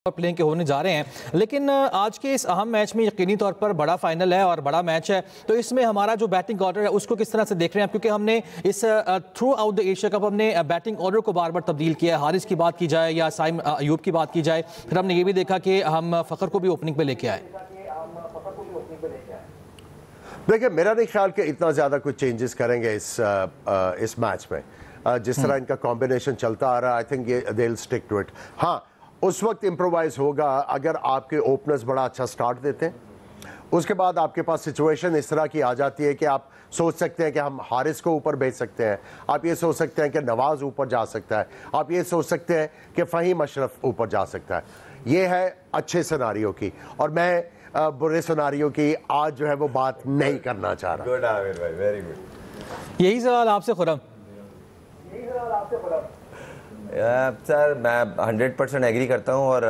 Playing के होने जा रहे हैं, लेकिन आज के इस अहम मैच में यकीनी तौर पर बड़ा फाइनल है और बड़ा मैच है, तो इसमें हमारा जो बैटिंग ऑर्डर है उसको किस तरह से देख रहे हैं? क्योंकि हमने इस through out the Asia cup हमने बैटिंग ऑर्डर को बार बार तब्दील किया है। हारिस की बात की जाए या साइम अयूब की बात की जाए, फिर हमने ये भी देखा कि हम फ़खर को भी ओपनिंग पे लेके आए। देखिए, मेरा नहीं ख्याल कि इतना ज़्यादा कुछ चेंजेस करेंगे इस मैच में। जिस तरह इनका कॉम्बिनेशन चलता आ रहा है, आई थिंक ये they will stick to it. हाँ, उस वक्त इम्प्रोवाइज होगा अगर आपके ओपनर्स बड़ा अच्छा स्टार्ट देते हैं। उसके बाद आपके पास सिचुएशन इस तरह की आ जाती है कि आप सोच सकते हैं कि हम हारिस को ऊपर भेज सकते हैं, आप ये सोच सकते हैं कि नवाज ऊपर जा सकता है, आप ये सोच सकते हैं कि फ़हीम अशरफ ऊपर जा सकता है। ये है अच्छे सिनारियों की, और मैं बुरे सिनारियों की आज जो है वो बात नहीं करना चाह रहा। गुड आमिर भाई, वेरी गुड। यही सवाल आपसे खुरम। सर, मैं 100% एग्री करता हूँ और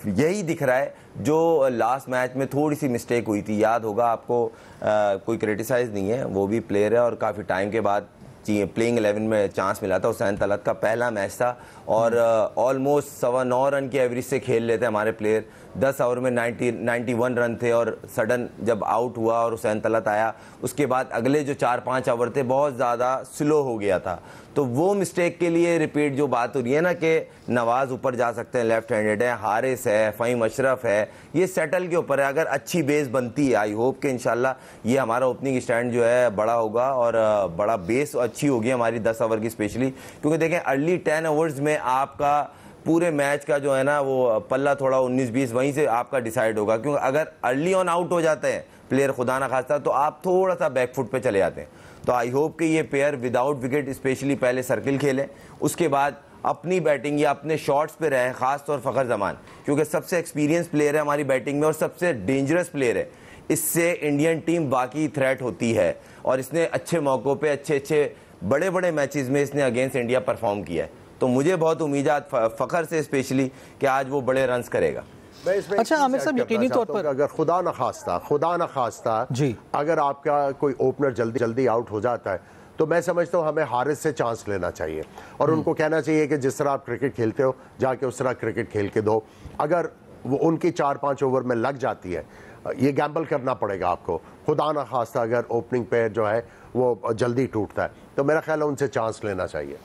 यही दिख रहा है जो लास्ट मैच में थोड़ी सी मिस्टेक हुई थी। याद होगा आपको, कोई क्रिटिसाइज़ नहीं है, वो भी प्लेयर है और काफ़ी टाइम के बाद प्लेइंग 11 में चांस मिला था। हुसैन तलत का पहला मैच था और ऑलमोस्ट 9.25 रन की एवरेज से खेल लेते हमारे प्लेयर। 10 ओवर में 91 रन थे और सडन जब आउट हुआ और हुसैन तलत आया, उसके बाद अगले जो 4-5 ओवर थे बहुत ज़्यादा स्लो हो गया था। तो वो मिस्टेक के लिए रिपीट जो बात हो रही है ना कि नवाज ऊपर जा सकते हैं, लेफ्ट हैंडेड है, हारिस है, फ़हीम अशरफ है, ये सेटल के ऊपर है। अगर अच्छी बेस बनती है, आई होप कि इंशाल्लाह ये हमारा ओपनिंग स्टैंड जो है बड़ा होगा और बड़ा बेस अच्छी होगी हमारी 10 ओवर की स्पेशली। क्योंकि देखें, अर्ली 10 ओवर्स में आपका पूरे मैच का जो है ना वो पल्ला थोड़ा 19-20 वहीं से आपका डिसाइड होगा। क्योंकि अगर अर्ली ऑन आउट हो जाते हैं प्लेयर, खुदा ना खास्ता, तो आप थोड़ा सा बैकफुट पे चले जाते हैं। तो आई होप कि ये पेयर विदाउट विकेट स्पेशली पहले सर्किल खेलें, उसके बाद अपनी बैटिंग या अपने शॉट्स पे रहें, ख़ास तौर फ़खर ज़मान, क्योंकि सबसे एक्सपीरियंस प्लेयर है हमारी बैटिंग में और सबसे डेंजरस प्लेयर है। इससे इंडियन टीम बाकी थ्रेट होती है और इसने अच्छे मौक़ों पे अच्छे बड़े बड़े मैचेस में इसने अगेंस्ट इंडिया परफॉर्म किया है। तो मुझे बहुत उम्मीद है फ़खर से स्पेशली कि आज वो बड़े रन्स करेगा। अच्छा आमिर साहब, यकीनी तौर पर अगर खुदा न खास्ता जी अगर आपका कोई ओपनर जल्दी आउट हो जाता है, तो मैं समझता हूँ हमें हारिस से चांस लेना चाहिए और उनको कहना चाहिए कि जिस तरह आप क्रिकेट खेलते हो जाके उस तरह क्रिकेट खेल के दो। अगर वो उनकी 4-5 ओवर में लग जाती है, ये गैम्बल करना पड़ेगा आपको। खुदा न खास्ता अगर ओपनिंग पेयर जो है वो जल्दी टूटता है, तो मेरा ख्याल है उनसे चांस लेना चाहिए।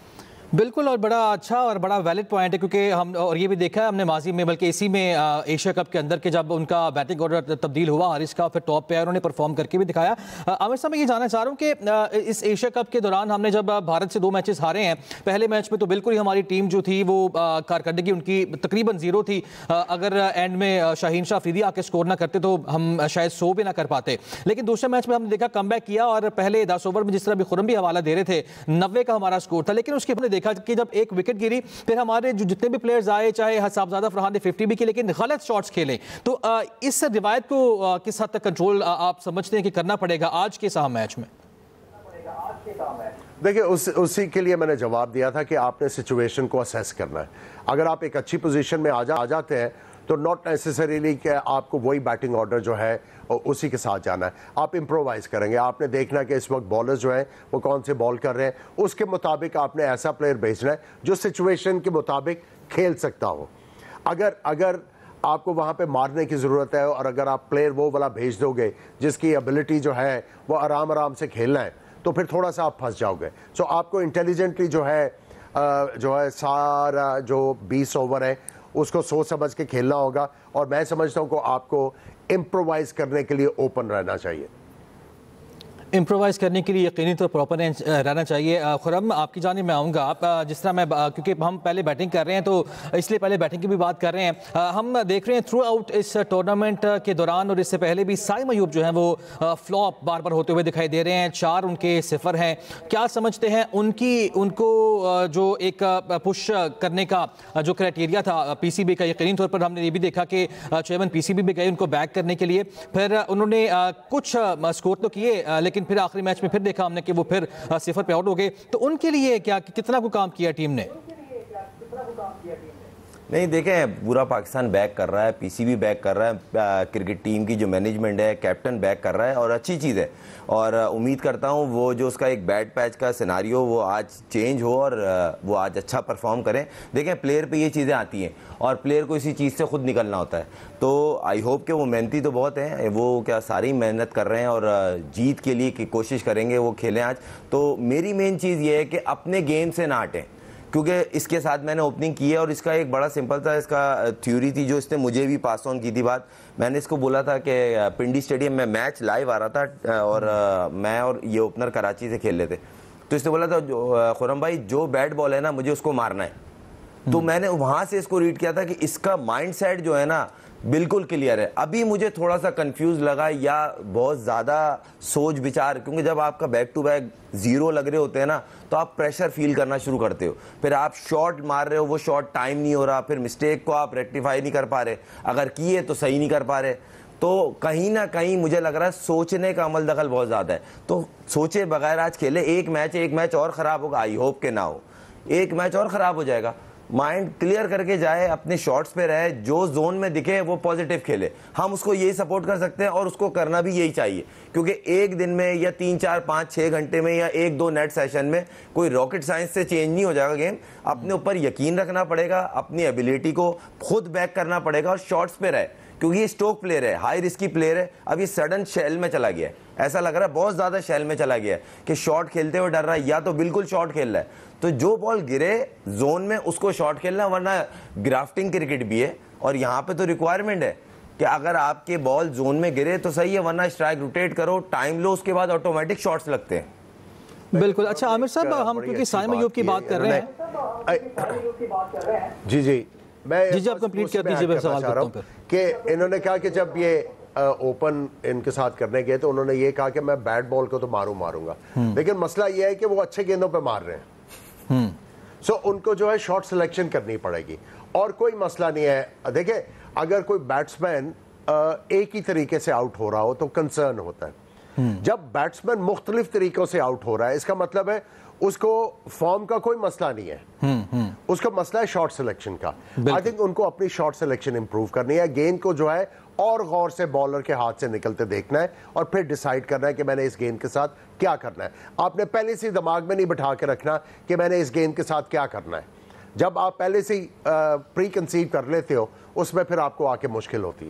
बिल्कुल, और बड़ा अच्छा और बड़ा वैलिड पॉइंट है, क्योंकि हम और ये भी देखा है हमने माजी में, बल्कि इसी में एशिया कप के अंदर के जब उनका बैटिंग ऑर्डर तब्दील हुआ हारिस का, फिर टॉप पे आया, उन्होंने परफॉर्म करके भी दिखाया। आमिर साहब, मैं ये जानना चाह रहा हूँ कि इस एशिया कप के दौरान हमने जब भारत से 2 मैचेस हारे हैं, पहले मैच में तो बिल्कुल ही हमारी टीम जो थी वो कारकर्दगी उनकी तकरीबन 0 थी। अगर एंड में शाहीन शाह अफरीदी आके स्कोर ना करते तो हम शायद 100 भी ना कर पाते। लेकिन दूसरे मैच में हमने देखा कमबैक किया और पहले 10 ओवर में जिस तरह भी खुरम भी हवाला दे रहे थे 90 का हमारा स्कोर था, लेकिन उसके हमने देखा कि जब एक विकेट गिरी, फिर हमारे जो जितने भी प्लेयर्स आए, चाहे साहबजादा फरहान ने 50 भी की, लेकिन गलत शॉट्स खेले। तो इस रिवायत को किस हद तक कंट्रोल आप समझते हैं कि करना पड़ेगा आज के इस अहम मैच में? देखिए, उसी के लिए मैंने जवाब दिया था कि आपने सिचुएशन को असेस करना है। अगर आप एक अच्छी पोजीशन में आ जाते हैं तो नॉट नेसेसरीली कि आपको वही बैटिंग ऑर्डर जो है उसी के साथ जाना है, आप इम्प्रोवाइज़ करेंगे। आपने देखना कि इस वक्त बॉलर्स जो हैं वो कौन से बॉल कर रहे हैं, उसके मुताबिक आपने ऐसा प्लेयर भेजना है जो सिचुएशन के मुताबिक खेल सकता हो। अगर आपको वहाँ पे मारने की ज़रूरत है और अगर आप प्लेयर वो वाला भेज दोगे जिसकी एबिलिटी जो है वो आराम से खेलना है, तो फिर थोड़ा सा आप फंस जाओगे। सो आपको इंटेलिजेंटली जो है सारा जो 20 ओवर है उसको सोच समझ के खेलना होगा, और मैं समझता हूँ कि आपको इम्प्रोवाइज़ करने के लिए ओपन रहना चाहिए। इम्प्रोवाइज़ करने के लिए यकीनी तौर पर ओपन रहना चाहिए। खुरम, आपकी जानिब में आऊँगा। आप जिस तरह मैं, क्योंकि हम पहले बैटिंग कर रहे हैं तो इसलिए पहले बैटिंग की भी बात कर रहे हैं। हम देख रहे हैं थ्रू आउट इस टूर्नामेंट के दौरान और इससे पहले भी साइम अयूब जो हैं वो फ्लॉप बार बार होते हुए दिखाई दे रहे हैं। 4 उनके 0 हैं। क्या समझते हैं उनको जो एक पुश करने का जो क्राइटेरिया था PCB का, यकीनी तौर पर हमने ये भी देखा कि चेयरमैन PCB भी गए उनको बैक करने के लिए, फिर उन्होंने कुछ स्कोर तो किए, लेकिन फिर आखिरी मैच में फिर देखा हमने कि वो फिर 0 पे आउट हो गए। तो उनके लिए कितना को काम किया टीम ने? नहीं देखें, पूरा पाकिस्तान बैक कर रहा है, पीसीबी बैक कर रहा है, क्रिकेट टीम की जो मैनेजमेंट है, कैप्टन बैक कर रहा है और अच्छी चीज़ है। और उम्मीद करता हूँ वो जो उसका एक बैड पैच का सिनारियो वो आज चेंज हो और वो आज अच्छा परफॉर्म करें। देखें, प्लेयर पे ये चीज़ें आती हैं और प्लेयर को इसी चीज़ से खुद निकलना होता है। तो आई होप कि वो मेहनती तो बहुत हैं, वो क्या सारी मेहनत कर रहे हैं और जीत के लिए की कोशिश करेंगे, वो खेलें आज। तो मेरी मेन चीज़ ये है कि अपने गेम से ना हटें, क्योंकि इसके साथ मैंने ओपनिंग की है और इसका एक बड़ा सिंपल था, इसका थ्योरी थी जो इसने मुझे भी पास ऑन की थी बात। मैंने इसको बोला था कि पिंडी स्टेडियम में मैच लाइव आ रहा था और मैं और ये ओपनर कराची से खेल रहे थे, तो इसने बोला था खुरम भाई जो बैट बॉल है ना मुझे उसको मारना है। तो मैंने वहाँ से इसको रीड किया था कि इसका माइंड सेट जो है ना बिल्कुल क्लियर है। अभी मुझे थोड़ा सा कंफ्यूज लगा या बहुत ज़्यादा सोच विचार, क्योंकि जब आपका बैक टू बैक जीरो लग रहे होते हैं ना तो आप प्रेशर फील करना शुरू करते हो, फिर आप शॉट मार रहे हो, वो शॉट टाइम नहीं हो रहा, फिर मिस्टेक को आप रेक्टिफाई नहीं कर पा रहे, अगर किए तो सही नहीं कर पा रहे। तो कहीं ना कहीं मुझे लग रहा है सोचने का अमल दखल बहुत ज़्यादा है। तो सोचे बगैर आज खेले, एक मैच और ख़राब होगा, आई होप के ना हो, एक मैच और ख़राब हो जाएगा। माइंड क्लियर करके जाए, अपने शॉट्स पे रहे, जो जोन में दिखे वो पॉजिटिव खेले। हम उसको यही सपोर्ट कर सकते हैं और उसको करना भी यही चाहिए, क्योंकि एक दिन में या 3, 4, 5, 6 घंटे में या 1-2 नेट सेशन में कोई रॉकेट साइंस से चेंज नहीं हो जाएगा गेम। अपने ऊपर यकीन रखना पड़ेगा, अपनी एबिलिटी को खुद बैक करना पड़ेगा और शॉट्स पे रहे, क्योंकि ये स्टोक प्लेयर है, हाई रिस्की प्लेयर है। अब ये सडन शेल में चला गया है, ऐसा लग रहा है बहुत ज़्यादा शेल में चला गया है कि शॉट खेलते हुए डर रहा है, या तो बिल्कुल शॉट खेल रहा है। तो जो बॉल गिरे जोन में उसको शॉट खेलना, वरना ग्राफ्टिंग क्रिकेट भी है और यहाँ पे तो रिक्वायरमेंट है कि अगर आपके बॉल जोन में गिरे तो सही है, वरना स्ट्राइक रोटेट करो, टाइम लो, उसके बाद ऑटोमेटिक शॉट्स लगते हैं। बिल्कुल। अच्छा आमिर साहब, हम क्योंकि साइम अयूब की बात कर रहे हैं, जी जी मैं जी आप कंप्लीट कर दीजिए, मैं सवाल करता हूं कि इन्होंने कहा कि जब ये ओपन इनके साथ करने गए तो उन्होंने ये कहा कि मैं बैट बॉल को तो मारूंगा, लेकिन मसला ये है कि वो अच्छे गेंदों पे मार रहे हैं। सो उनको जो है शॉट सिलेक्शन करनी पड़ेगी और कोई मसला नहीं है। देखिए, अगर कोई बैट्समैन एक ही तरीके से आउट हो रहा हो तो कंसर्न होता है। जब बैट्समैन मुख्तलिफ तरीकों से आउट हो रहा है, इसका मतलब है उसको फॉर्म का कोई मसला नहीं है, उसका मसला है शॉट सिलेक्शन का। आई थिंक उनको अपनी शॉट सिलेक्शन इंप्रूव करनी है, गेंद को जो है और गौर से बॉलर के हाथ से निकलते देखना है और फिर डिसाइड करना है कि मैंने इस गेंद के साथ क्या करना है। आपने पहले से दिमाग में नहीं बिठा के रखना कि मैंने इस गेंद के साथ क्या करना है। जब आप पहले से प्री कंसीव कर लेते हो उसमें फिर आपको आके मुश्किल होती है।